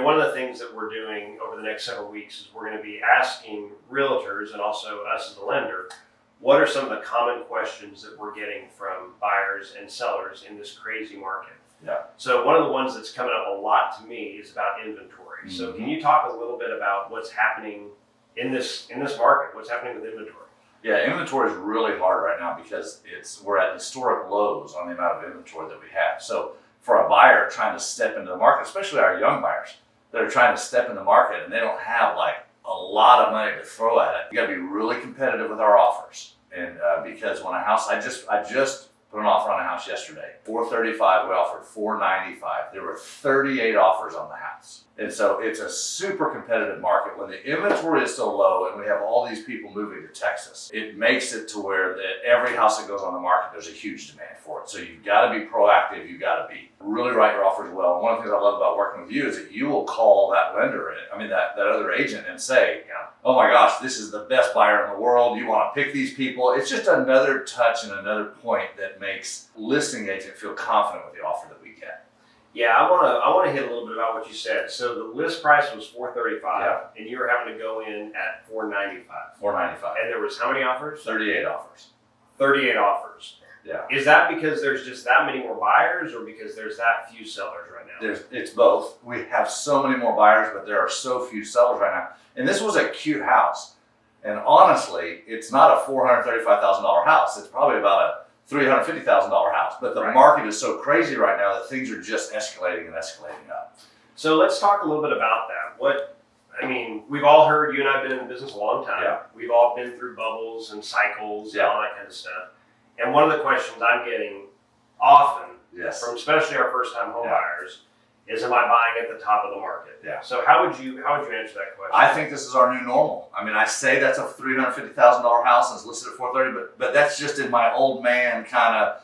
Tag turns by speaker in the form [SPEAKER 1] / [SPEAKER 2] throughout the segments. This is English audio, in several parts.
[SPEAKER 1] one of the things that we're doing over the next several weeks is we're going to be asking realtors and also us as a lender, what are some of the common questions that we're getting from buyers and sellers in this crazy market?
[SPEAKER 2] Yeah.
[SPEAKER 1] So one of the ones that's coming up a lot to me is about inventory. So can you talk a little bit about what's happening in this market? What's happening with inventory?
[SPEAKER 2] Yeah, inventory is really hard right now because we're at historic lows on the amount of inventory that we have. So for a buyer trying to step into the market, especially our young buyers that are trying to step in the market and they don't have like a lot of money to throw at it, you got to be really competitive with our offers. And because when a house, I just put an offer on a house yesterday, $435. We offered $495. There were 38 offers on the house. And so it's a super competitive market. When the inventory is so low and we have all these people moving to Texas, it makes it to where every house that goes on the market, there's a huge demand for it. So you've got to be proactive. You've got to be really write your offers well. And one of the things I love about working with you is that you will call that lender, that other agent and say, oh my gosh, this is the best buyer in the world. You want to pick these people. It's just another touch and another point that makes listing agent feel confident with the offer that we get.
[SPEAKER 1] Yeah, I want to hit a little bit about what you said. So the list price was $435, and you were having to go in at $495.
[SPEAKER 2] $495.
[SPEAKER 1] And there was how many offers?
[SPEAKER 2] 38 offers.
[SPEAKER 1] 38 offers.
[SPEAKER 2] Yeah.
[SPEAKER 1] Is that because there's just that many more buyers, or because there's that few sellers right now?
[SPEAKER 2] It's both. We have so many more buyers, but there are so few sellers right now. And this was a cute house. And honestly, it's not a $435,000 house. It's probably about a $350,000 house. But the market is so crazy right now that things are just escalating and escalating up.
[SPEAKER 1] So let's talk a little bit about that. We've all heard, you and I have been in the business a long time.
[SPEAKER 2] Yeah.
[SPEAKER 1] We've all been through bubbles and cycles and all that kind of stuff. And one of the questions I'm getting often from especially our first-time home buyers is, am I buying at the top of the market?
[SPEAKER 2] Yeah.
[SPEAKER 1] So how would you answer that question?
[SPEAKER 2] I think this is our new normal. I say that's a $350,000 house and it's listed at $430,000, but that's just in my old man kind of,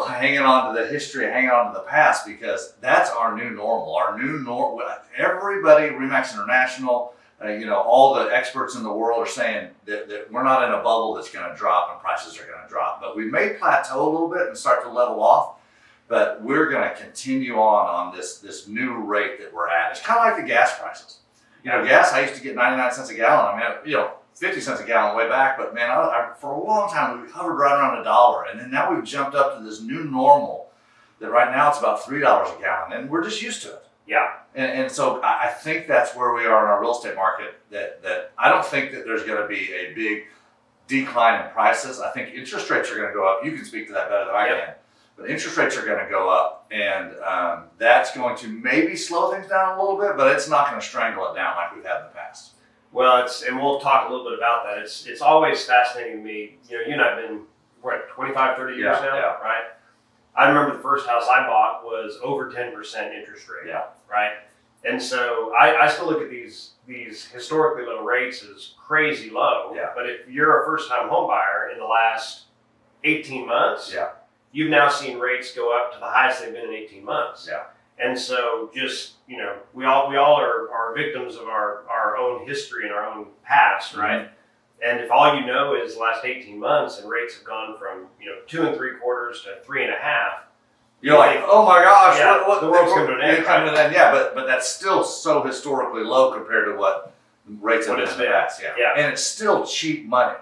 [SPEAKER 2] hanging on to the history, hanging on to the past, because that's our new normal. Our new normal. Everybody, RE/MAX International, all the experts in the world are saying that we're not in a bubble that's going to drop and prices are going to drop. But we may plateau a little bit and start to level off. But we're going to continue on this new rate that we're at. It's kind of like the gas prices. Gas, I used to get 99 cents a gallon. 50 cents a gallon way back. But man, for a long time, we hovered right around $1. And then now we've jumped up to this new normal that right now it's about $3 a gallon. And we're just used to it.
[SPEAKER 1] Yeah.
[SPEAKER 2] And so I think that's where we are in our real estate market, that I don't think that there's going to be a big decline in prices. I think interest rates are going to go up. You can speak to that better than I can. But interest rates are going to go up, and that's going to maybe slow things down a little bit, but it's not going to strangle it down like we've had in the past.
[SPEAKER 1] Well, and we'll talk a little bit about that. It's always fascinating to me. You and I have been, 25, 30 years now, right? I remember the first house I bought was over 10% interest rate, right? And so I still look at these historically low rates as crazy low.
[SPEAKER 2] Yeah.
[SPEAKER 1] But if you're a first-time home buyer in the last 18 months, you've now seen rates go up to the highest they've been in 18 months.
[SPEAKER 2] Yeah.
[SPEAKER 1] And so just, we all are victims of our own history and our own past, right? Mm-hmm. And if all you know is the last 18 months and rates have gone from, 2 3/4 to 3.5,
[SPEAKER 2] you're like, oh my gosh,
[SPEAKER 1] the world's coming to an end.
[SPEAKER 2] Yeah, but that's still so historically low compared to what rates have been in the past. Yeah. And it's still cheap money.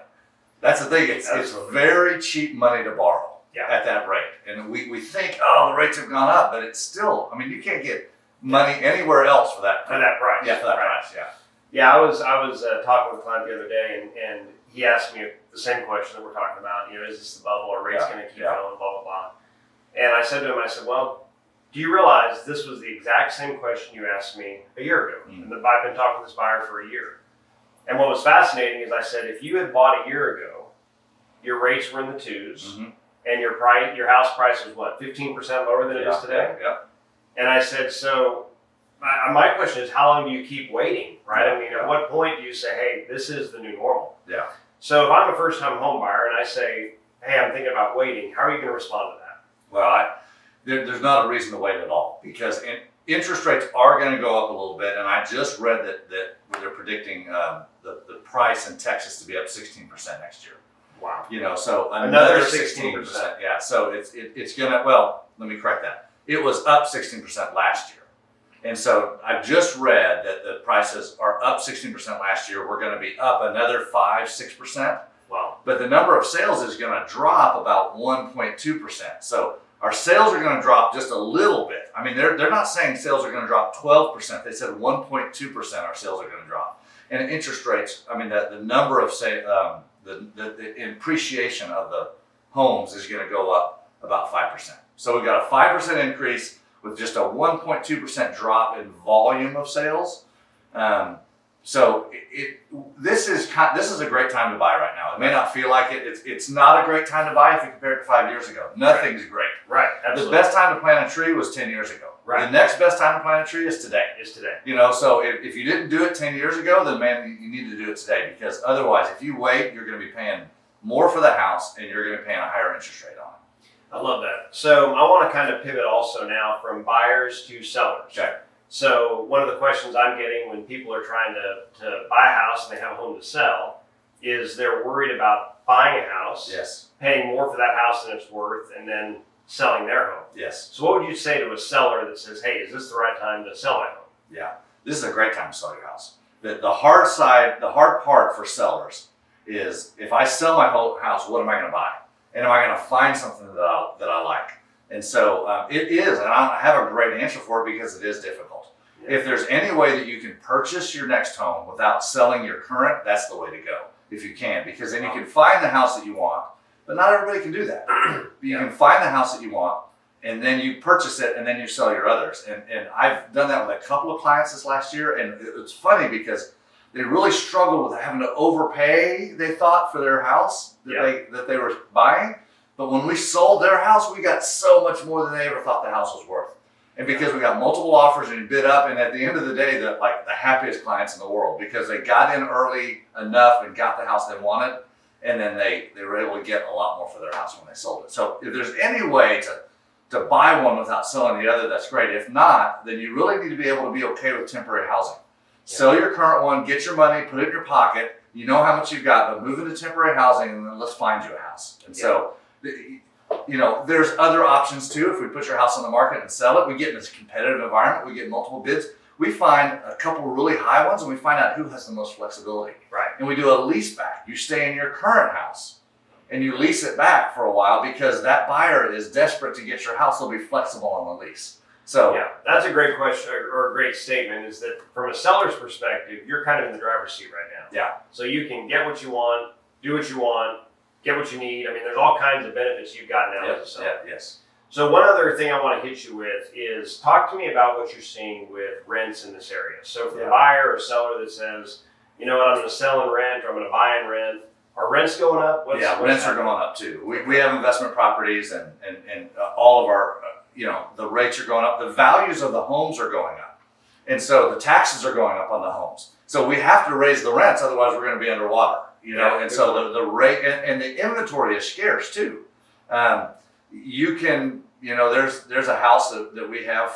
[SPEAKER 2] That's the thing. It's very cheap money to borrow at that rate. And we think, the rates have gone up, but it's still, you can't get money anywhere else for that price. Yeah, for that price. Yeah.
[SPEAKER 1] Yeah, I was talking with a client the other day, and he asked me the same question that we're talking about. Is this the bubble? Are rates going to keep going? Blah blah blah. And I said to him, well, do you realize this was the exact same question you asked me a year ago? Mm-hmm. And I've been talking to this buyer for a year. And what was fascinating is I said, if you had bought a year ago, your rates were in the 2s, and your house price was 15% lower than it is today.
[SPEAKER 2] Yeah.
[SPEAKER 1] And I said, so. My question is, how long do you keep waiting, right? At what point do you say, hey, this is the new normal?
[SPEAKER 2] Yeah.
[SPEAKER 1] So if I'm a first-time home buyer and I say, hey, I'm thinking about waiting, how are you going to respond to that?
[SPEAKER 2] Well, there's not a reason to wait at all, because interest rates are going to go up a little bit, and I just read that they're predicting the price in Texas to be up 16% next year.
[SPEAKER 1] Wow.
[SPEAKER 2] So another 16%. Yeah. So it's going to, let me correct that. It was up 16% last year. And so I've just read that the prices are up 16% last year. We're going to be up another 5-6%.
[SPEAKER 1] Wow.
[SPEAKER 2] But the number of sales is going to drop about 1.2%. So our sales are going to drop just a little bit. I mean, they're not saying sales are going to drop 12%. They said 1.2% our sales are going to drop. And interest rates, I mean, the number of the appreciation of the homes is going to go up about 5%. So we've got a 5% increase with just a 1.2% drop in volume of sales. So this is a great time to buy right now. It may not feel like it. It's not a great time to buy if you compare it to 5 years ago. Nothing's great.
[SPEAKER 1] Right. Absolutely.
[SPEAKER 2] The best time to plant a tree was 10 years ago.
[SPEAKER 1] Right.
[SPEAKER 2] The next best time to plant a tree is today. So if you didn't do it 10 years ago, then man, you need to do it today, because otherwise, if you wait, you're going to be paying more for the house and you're going to be paying a higher interest rate on it.
[SPEAKER 1] I love that. So I want to kind of pivot also now from buyers to sellers.
[SPEAKER 2] Okay.
[SPEAKER 1] So one of the questions I'm getting when people are trying to buy a house and they have a home to sell is they're worried about buying a house,
[SPEAKER 2] Yes.
[SPEAKER 1] paying more for that house than it's worth, and then selling their home.
[SPEAKER 2] Yes.
[SPEAKER 1] So what would you say to a seller that says, hey, is this the right time to sell my home?
[SPEAKER 2] Yeah. This is a great time to sell your house. The hard part for sellers is, if I sell my whole house, what am I going to buy? And am I going to find something that I like? And so it is, and I have a great answer for it because it is difficult. Yeah. If there's any way that you can purchase your next home without selling your current, that's the way to go, if you can, because then you can find the house that you want. But not everybody can do that. You can find the house that you want, and then you purchase it, and then you sell your others. And I've done that with a couple of clients this last year, and it's funny because they really struggled with having to overpay, they thought, for their house that they were buying. But when we sold their house, we got so much more than they ever thought the house was worth. And because we got multiple offers and you bid up, and at the end of the day, the happiest clients in the world, because they got in early enough and got the house they wanted, and then they were able to get a lot more for their house when they sold it. So if there's any way to buy one without selling the other, that's great. If not, then you really need to be able to be okay with temporary housing. Yeah. Sell your current one, get your money, put it in your pocket. You know how much you've got, but move into temporary housing, and then let's find you a house. And so, there's other options too. If we put your house on the market and sell it, we get in this competitive environment, we get multiple bids. We find a couple really high ones, and we find out who has the most flexibility. Right. And we do a lease back. You stay in your current house and you lease it back for a while, because that buyer is desperate to get your house. They'll be flexible on the lease. So
[SPEAKER 1] yeah, that's a great question, or a great statement, is that from a seller's perspective, you're kind of in the driver's seat right now.
[SPEAKER 2] Yeah.
[SPEAKER 1] So you can get what you want, do what you want, get what you need. I mean, there's all kinds of benefits you've got now as a seller.
[SPEAKER 2] Yeah, yes.
[SPEAKER 1] So one other thing I want to hit you with is, talk to me about what you're seeing with rents in this area. So for the buyer or seller that says, you know what, I'm going to sell and rent, or I'm going to buy and rent, are rents going up?
[SPEAKER 2] Rents are going up too. We have investment properties, and all of our, the rates are going up. The values of the homes are going up. And so the taxes are going up on the homes. So we have to raise the rents, otherwise we're going to be underwater. And so the rate and the inventory is scarce too. You can, there's a house that we have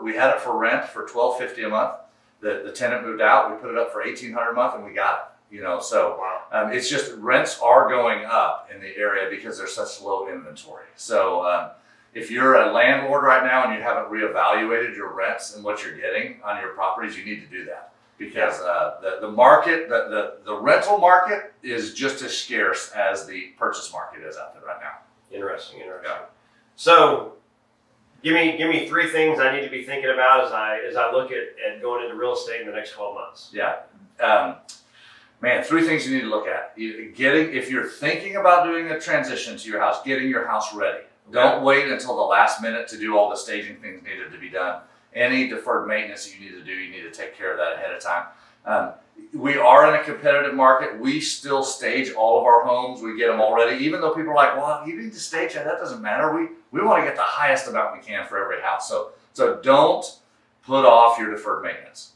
[SPEAKER 2] we had it for rent for $1,250 a month. The tenant moved out. We put it up for $1,800 a month, and we got it. It's just, rents are going up in the area because there's such low inventory. So if you're a landlord right now and you haven't reevaluated your rents and what you're getting on your properties, you need to do that. Because the market, the rental market is just as scarce as the purchase market is out there right now.
[SPEAKER 1] Interesting.
[SPEAKER 2] Yeah.
[SPEAKER 1] So, give me 3 things I need to be thinking about as I look at going into real estate in the next 12 months.
[SPEAKER 2] Yeah, 3 things you need to look at. If you're thinking about doing a transition to your house, getting your house ready. Don't wait until the last minute to do all the staging things needed to be done. Any deferred maintenance that you need to do, you need to take care of that ahead of time. We are in a competitive market. We still stage all of our homes. We get them all ready, even though people are like, well, you need to stage it. That doesn't matter. We want to get the highest amount we can for every house. So don't put off your deferred maintenance.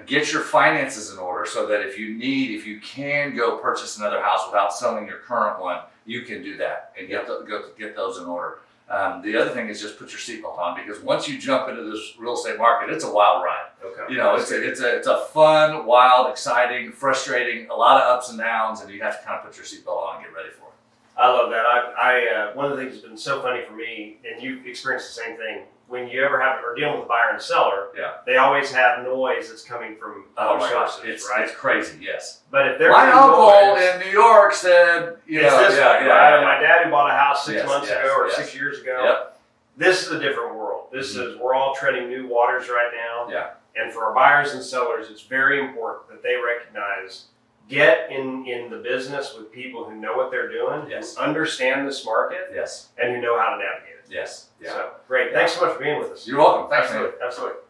[SPEAKER 2] Get your finances in order so that if you can go purchase another house without selling your current one, you can do that and get those in order. The other thing is just put your seatbelt on, because once you jump into this real estate market, it's a wild ride. Okay. It's a fun, wild, exciting, frustrating, a lot of ups and downs, and you have to kind of put your seatbelt on and get ready for it.
[SPEAKER 1] I love that. I one of the things that's been so funny for me, and you've experienced the same thing. When you ever have or dealing with a buyer and seller, they always have noise that's coming from other sources, right?
[SPEAKER 2] It's crazy, yes.
[SPEAKER 1] But if they're
[SPEAKER 2] my uncle in New York said,
[SPEAKER 1] my dad who bought a house 6 months ago or 6 years ago.
[SPEAKER 2] Yep.
[SPEAKER 1] This is a different world. This is we're all treading new waters right now.
[SPEAKER 2] Yeah.
[SPEAKER 1] And for our buyers and sellers, it's very important that they recognize. Get in the business with people who know what they're doing, who understand this market, and who know how to navigate it.
[SPEAKER 2] Yes. Yeah.
[SPEAKER 1] So great. Thanks so much for being with us.
[SPEAKER 2] You're welcome. Thanks,
[SPEAKER 1] Absolutely.